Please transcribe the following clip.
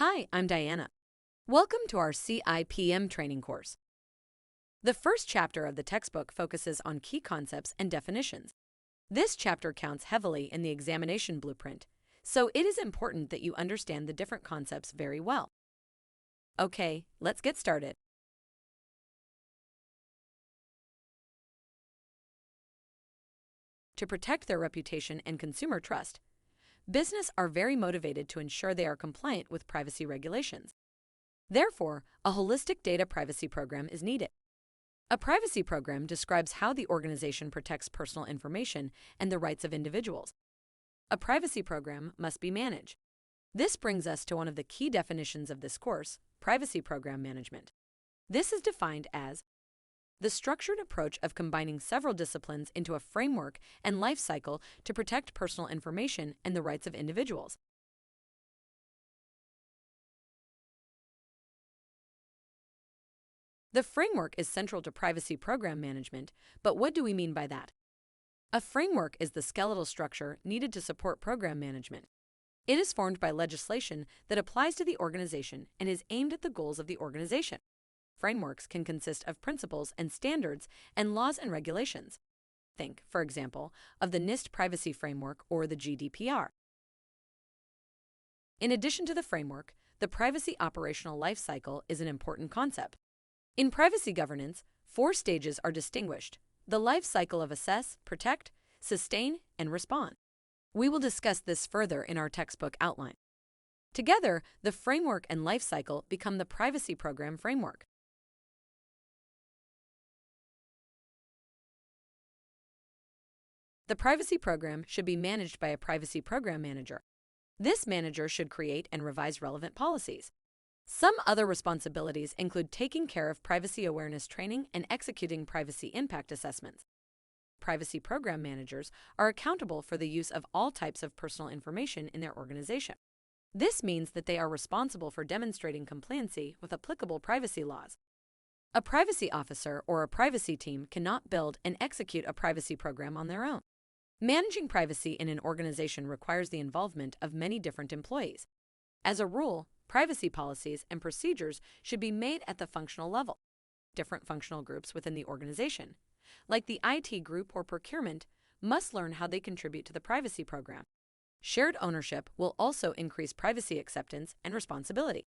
Hi, I'm Diana. Welcome to our CIPM training course. The first chapter of the textbook focuses on key concepts and definitions. This chapter counts heavily in the examination blueprint, so it is important that you understand the different concepts very well. Okay, let's get started. To protect their reputation and consumer trust, businesses are very motivated to ensure they are compliant with privacy regulations. Therefore, a holistic data privacy program is needed. A privacy program describes how the organization protects personal information and the rights of individuals. A privacy program must be managed. This brings us to one of the key definitions of this course, privacy program management. This is defined as the structured approach of combining several disciplines into a framework and life cycle to protect personal information and the rights of individuals. The framework is central to privacy program management, but what do we mean by that? A framework is the skeletal structure needed to support program management. It is formed by legislation that applies to the organization and is aimed at the goals of the organization. Frameworks can consist of principles and standards and laws and regulations. Think, for example, of the NIST Privacy Framework or the GDPR. In addition to the framework, the privacy operational life cycle is an important concept. In privacy governance, 4 stages are distinguished: the life cycle of assess, protect, sustain, and respond. We will discuss this further in our textbook outline. Together, the framework and life cycle become the privacy program framework. The privacy program should be managed by a privacy program manager. This manager should create and revise relevant policies. Some other responsibilities include taking care of privacy awareness training and executing privacy impact assessments. Privacy program managers are accountable for the use of all types of personal information in their organization. This means that they are responsible for demonstrating compliancy with applicable privacy laws. A privacy officer or a privacy team cannot build and execute a privacy program on their own. Managing privacy in an organization requires the involvement of many different employees. As a rule, privacy policies and procedures should be made at the functional level. Different functional groups within the organization, like the IT group or procurement, must learn how they contribute to the privacy program. Shared ownership will also increase privacy acceptance and responsibility.